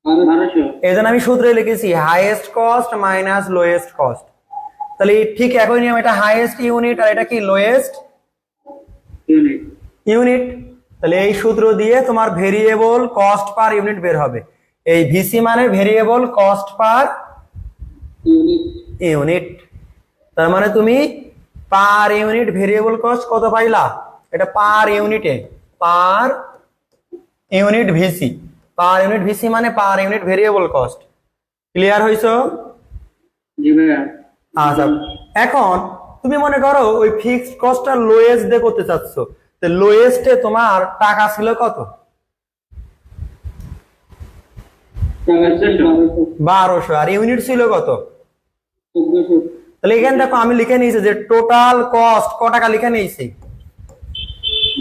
1200। এই জন্য আমি সূত্রে লিখেছি highest cost minus lowest cost. তাহলে ঠিক একই নিয়ম, এটা হাইয়েস্ট ইউনিট আর এটা কি লোয়েস্ট ইউনিট। ইউনিট। তাহলে এই সূত্র দিয়ে তোমার ভেরিয়েবল কস্ট পার ইউনিট বের হবে। এই ভিসি মানে variable cost per unit. Unit. তার মানে তুমি পার ইউনিট ভেরিয়েবল কস্ট কত পাইলা? এটা পার ইউনিটে, per unit VC. Per unit VC মানে per unit variable cost. Clear হইছো? জি ভাইয়া। আচ্ছা, এখন তুমি মনে করো ওই ফিক্সড কস্টটা লোয়েস্ট দিয়ে করতে চাচ্ছ, তো লোয়েস্টে তোমার টাকা ছিল কত? 1200। আর ইউনিট ছিল কত? 1400। তাহলে এখানে দেখো আমি লিখে নিয়েছি যে টোটাল কস্ট ক টাকা লিখে নিয়েছি।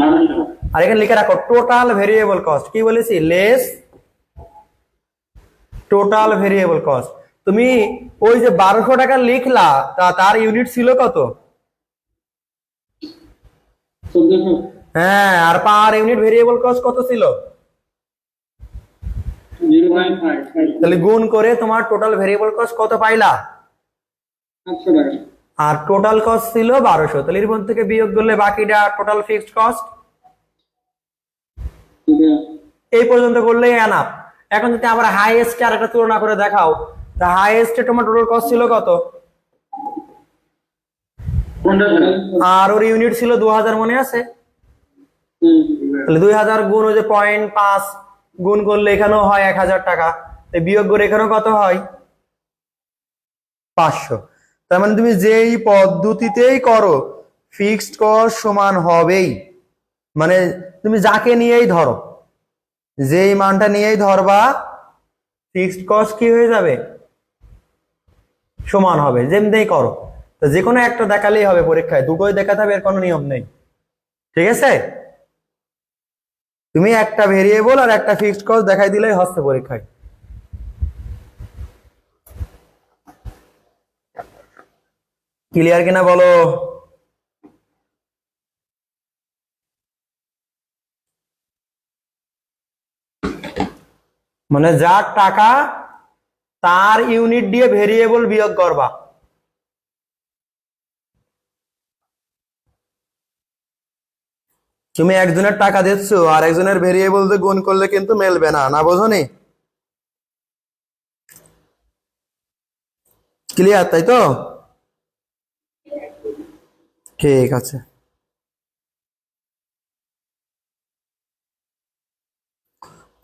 1200। আর এখানে লিখে রাখো টোটাল ভেরিয়েবল কস্ট। কি বলেছি? Less total variable cost. তুমি ওই যে 1200 টাকা লিখলা, তার ইউনিট ছিল কত? 1400। হ্যাঁ, আর পার ইউনিট ভেরিয়েবল কস্ট কত ছিল? 0.5। তাহলে গুণ করে তোমার টোটাল ভেরিয়েবল কস্ট কত পাইলা? 800 টাকা। আর টোটাল কস্ট ছিল 1200। তাহলে এর মধ্যে থেকে বিয়োগ করলে বাকিটা টোটাল ফিক্সড কস্ট। জি ভাইয়া। এই পর্যন্ত করলেই এনাফ। এখন যদি আমরা হাইয়েস্ট আর একটা তুলনা করে দেখাও, তা হাইয়েস্টে তোমার টোটাল কস্ট ছিল কত? 1500। আর ওর ইউনিট ছিল 2000, মনে আছে? তাহলে 2000 গুণ ওই যে 0.5 গুণ করলে এখানেও হয় 1000 টাকা। বিয়োগ করে এখানেও কত হয়? 500। তার মানে তুমি যেই পদ্ধতিতেই করো ফিক্সড কস্ট সমান হবেই। মানে তুমি যাকে নিয়েই ধরো, যেই মানটা নিয়েই ধরবা, ফিক্সড কস্ট কি হয়ে যাবে? সমান হবে, যেমনিই করো। তো যে কোনো একটা দেখালেই হবে পরীক্ষায়, দুটোই দেখাতে হবে এর কোনো নিয়ম নেই। ঠিক আছে? তুমি একটা ভেরিয়েবল আর একটা ফিক্সড কস্ট দেখাই দিলেই হচ্ছে পরীক্ষায়। ক্লিয়ার কিনা বলো? মানে যার টাকা তার ইউনিট দিয়ে ভেরিয়েবল বিয়োগ করবা। তুমি একজনের টাকা দিচ্ছ আর একজনের ভেরিয়েবল দিয়ে গুণ করলে কিন্তু মেলবে না, না বোঝনি? ক্লিয়ার তাই তো? ঠিক আছে,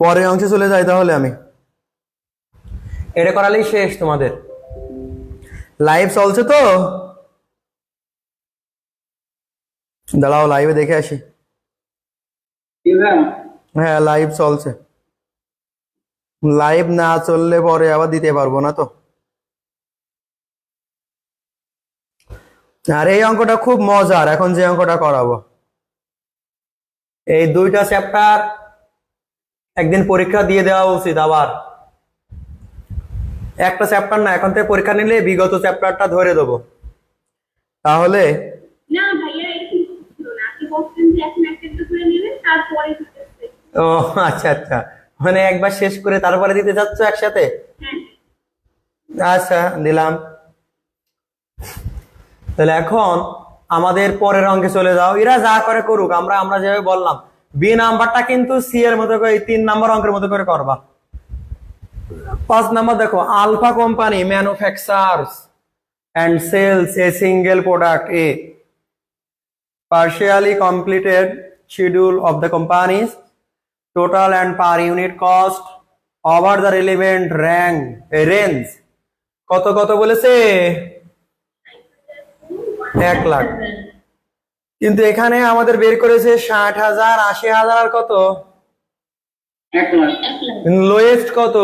পরের অংশে চলে যাই তাহলে। আমি এটা করালেই শেষ তোমাদের। লাইভ চলছে তো? দাঁড়াও লাইভে দেখে আসি। জি ভাইয়া। হ্যাঁ, লাইভ চলছে। লাইভ না চললে পরে আবার দিতে পারবো না তো। আর এই অঙ্কটা খুব মজার, এখন যে অঙ্কটা করাবো। এই দুইটা চ্যাপ্টার একদিন পরীক্ষা দিয়ে দেওয়া উচিত। আবার একটা চ্যাপ্টার না, এখন থেকে পরীক্ষা নিলে বিগত চ্যাপ্টারটা ধরে দেবো, তাহলে। না ভাইয়া, এরকম ছিল না। আপনি বলছেন যে এখন একটা একটা করে নেবেন, তারপরে দিতেছে। ও আচ্ছা আচ্ছা, মানে একবার শেষ করে তারপরে দিতে চাচ্ছ একসাথে? হ্যাঁ। আচ্ছা, দিলাম। তাহলে এখন আমাদের পরের অঙ্কে চলে যাও। এরা যা করে করুক, আমরা যেভাবে বললাম, বি নাম্বারটা কিন্তু সি এর মতো করে 3 নাম্বার অঙ্কের মতো করে করবা। 5 নাম্বার দেখো, alpha company manufactures and sells a single product. A partially completed schedule of the company's total and per unit cost over the relevant range. কত কত বলেছে? 1 লাখ। কিন্তু এখানে আমাদের বের করেছে 60,000, 80,000 আর কত, 1 লাখ, 1 লাখ। লোয়েস্ট কত,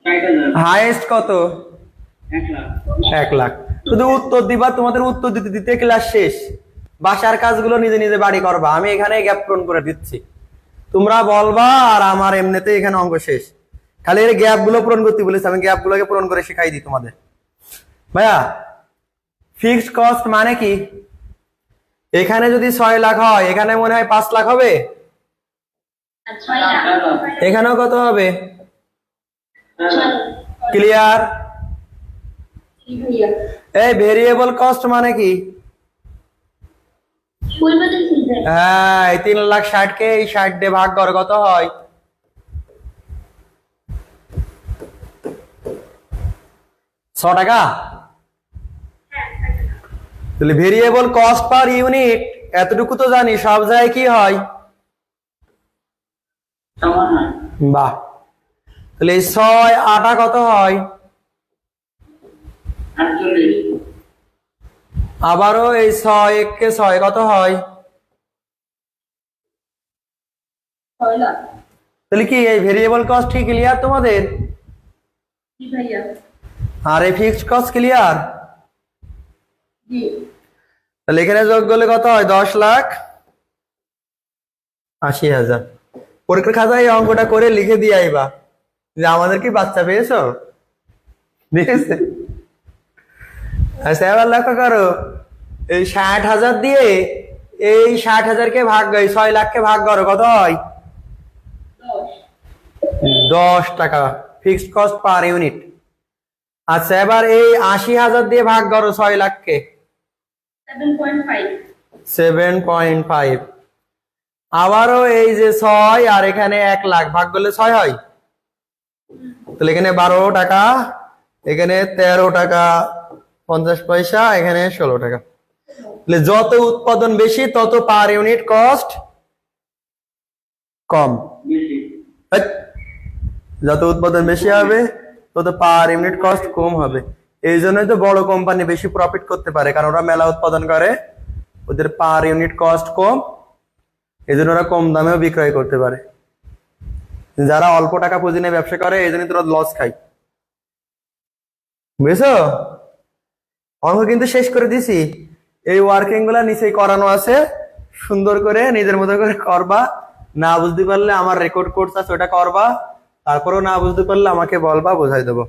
60,000, হাইয়েস্ট কত, 1 লাখ। 1 লাখ। শুধু উত্তর দিবা, তোমাদের উত্তর দিতে দিতে ক্লাস শেষ। বাসার কাজগুলো নিজে নিজে বাড়ি করবা, আমি এখানে গ্যাপ পূরণ করে দিচ্ছি, তোমরা বলবা আর আমার এমনিতে এখানে অঙ্ক শেষ। খালি এর গ্যাপ গুলো পূরণ করতে বলেছি, আমি গ্যাপ গুলোকে পূরণ করে শেখাই দিই তোমাদের। ভাইয়া ফিক্সড কস্ট মানে কি? এখানে যদি 6 লাখ হয়, এখানে মনে হয় 5 লাখ হবে, আর 6 লাখ। এখানেও কত হবে? 4 লাখ। ক্লিয়ার? জি ভাইয়া। এই ভেরিয়েবল কস্ট মানে কি? পরিবর্তন শুনতে। হ্যাঁ, এই 3,60,000 এই 60 দিয়ে ভাগ করো, কত হয়? 100 টাকা। তাহলে ভেরিয়েবল কস্ট পার ইউনিট, এতটুকু তো জানি, সব জায়গায় কি হয়? সমান হয়। বাহ। তাহলে এই 6 8 কত হয়? 48, আবারও এই 6 1 কে 6 কত হয়? 6 লাখ। তাহলে কি এই ভেরিয়েবল কস্ট কি ক্লিয়ার তোমাদের? জি ভাইয়া। আর এই ফিক্সড কস্ট ক্লিয়ার? জি। তাহলে এখানে যোগ করলে কত হয়? 10,80,000। পরীক্ষার খাতায় এই অঙ্কটা করে লিখে দিয়ে আইবা যে আমাদের কি বাচ্চা পেয়েছো, দেখেছে? আচ্ছা এবার লক্ষ্য করো, এই 60,000 দিয়ে এই 60,000 কে ভাগ, এই 6 লাখকে ভাগ করো, কত হয়? 10 টাকা ফিক্সড কস্ট পার ইউনিট। আচ্ছা এবার এই 80,000 দিয়ে ভাগ করো 6 লাখকে, 7.5। 7.5। আবারও এই যে 6 আর এখানে 1 লাখ ভাগ করলে 6 হয়, তাহলে এখানে 12 টাকা, এখানে 13 টাকা 50 পয়সা, এখানে 16 টাকা। তাহলে যত উৎপাদন বেশি তত পার ইউনিট কস্ট কম। বেশি। এই, যত উৎপাদন বেশি হবে তত পার ইউনিট কস্ট কম হবে। এই জন্যই তো বড় কোম্পানি বেশি প্রফিট করতে পারে, কারণ ওরা মেলা উৎপাদন করে, ওদের পার ইউনিট কস্ট কম, এই জন্য ওরা কম দামেও বিক্রয় করতে পারে। যারা অল্প টাকা পুঁজি নিয়ে ব্যবসা করে এই জন্য তোরা লস খাই, বুঝছো? অঙ্ক কিন্তু শেষ করে দিছি, এই ওয়ার্কিং গুলা নিচেই করানো আছে, সুন্দর করে নিজের মতো করে করবা। না বুঝতে পারলে আমার রেকর্ড কোর্স আছে, ওটা করবা। তারপরেও না বুঝতে পারলে আমাকে বলবা, বোঝাই দেবো।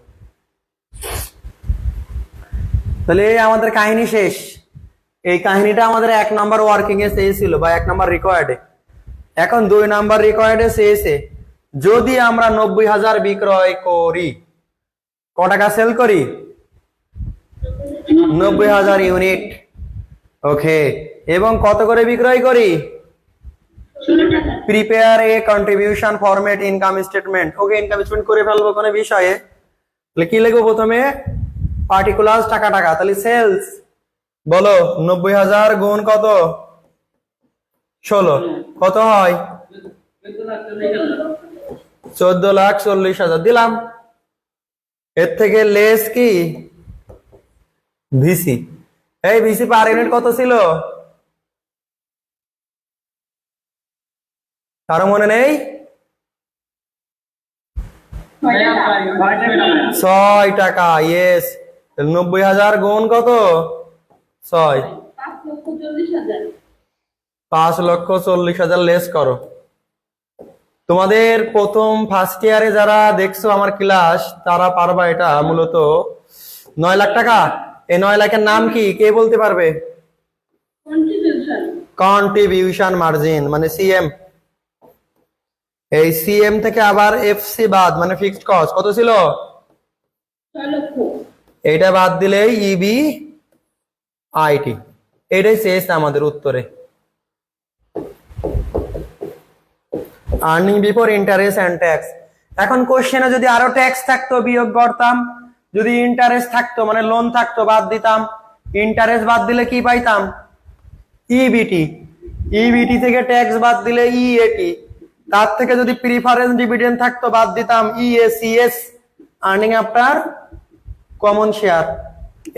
তাহলে এই আমাদের কাহিনী শেষ। এই কাহিনীটা আমাদের 1 নাম্বার ওয়ার্কিং এ চেয়েছিল বা 1 নাম্বার রিকোয়ার্ডে। এখন 2 নাম্বার রিকোয়ার্ডে চেয়েছে যদি আমরা 90,000 বিক্রয় করি, ক টাকা সেল করি? 90,000 ইউনিট। ওকে, এবং কত করে বিক্রয় করি? 16 টাকা। Prepare a contribution format income statement. Okay, income statement করে ফেলবো কোনো বিষয়ে। তাহলে কি লিখবো প্রথমে? পার্টিকুলার টাকা টাকা। তাহলে সেলস বলো 90,000 গুণ কত? 16 কত হয়? 14,40,000 দিলাম। এর থেকে লেস কি? ভিসি। এই ভিসি পার ইউনিট কত ছিল? কারো মনে নেই? 6 টাকা। ইয়েস। 90,000 গুণ কত? 6। 5,40,000। 5,40,000 লেস করো। তোমাদের প্রথম ফার্স্ট ইয়ারে যারা দেখছো আমার ক্লাস, তারা পারবা এটা। মূলত 9 লাখ টাকা। এই 9 লাখের নাম কি, কে বলতে পারবে? কন্ট্রিবিউশন। কন্ট্রিবিউশন মার্জিন মানে সিএম। এই সিএম থেকে আবার এফসি বাদ মানে ফিক্সড কস্ট কত ছিল? 6 লক্ষ। এইটা বাদ দিলেই ইবি আইটি। এটাই চেয়েছে আমাদের উত্তরে। Earning before interest and tax. এখন কোশ্চেনে যদি আরো ট্যাক্স থাকতো বিয়োগ করতাম, যদি ইন্টারেস্ট থাকতো মানে লোন থাকতো বাদ দিতাম, ইন্টারেস্ট বাদ দিলে কি পাইতাম? ইবিটি। ইবিটি থেকে ট্যাক্স বাদ দিলে ইএটি। তার থেকে যদি প্রিফারেন্স ডিভিডেন্ড থাকতো বাদ দিতাম ইএসিএস, আর্নিং আফটার কমন শেয়ার।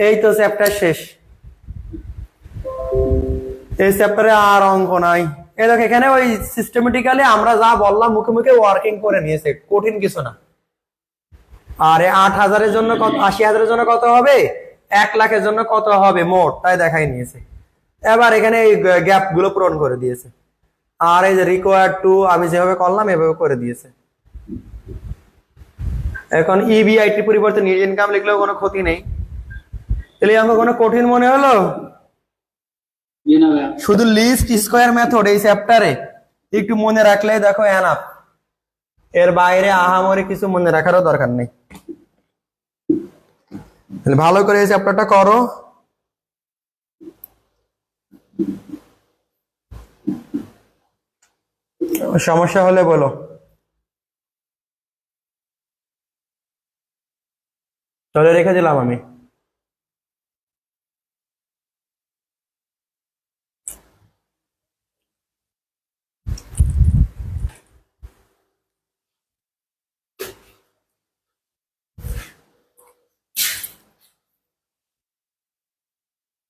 এই তো চ্যাপ্টার শেষ। এই চ্যাপ্টারে আর অঙ্ক নাই। এই দেখো এখানে ওই সিস্টেমেটিক্যালি আমরা যা বললাম মুখে মুখে ওয়ার্কিং করে নিয়েছে, কঠিন কিছু না। আর 8,000-এর জন্য কত, 80,000-এর জন্য কত হবে, 1,00,000-এর জন্য কত হবে মোট, তাই দেখাই নিয়েছে। এবার এখানে এই গ্যাপ গুলো পূরণ করে দিয়েছে। আর এই যে রিকোয়ার্ড টু আমি যেভাবে করলাম এভাবে করে দিয়েছে। এখন ইবিআইটি পরিবর্তে নিট ইনকাম লিখলেও কোনো ক্ষতি নেই। তাহলে এই অঙ্ক কোনো কঠিন মনে হলো? জি না ভাইয়া। শুধু লিস্ট স্কয়ার মেথড এই চ্যাপ্টারে একটু মনে রাখলে দেখো এনাফ, এর বাইরে আহামরি কিছু মনে রাখারও দরকার নেই। তাহলে ভালো করে এই চ্যাপ্টারটা করো। সমস্যা হলে বলো। চলে রেখে দিলাম আমি।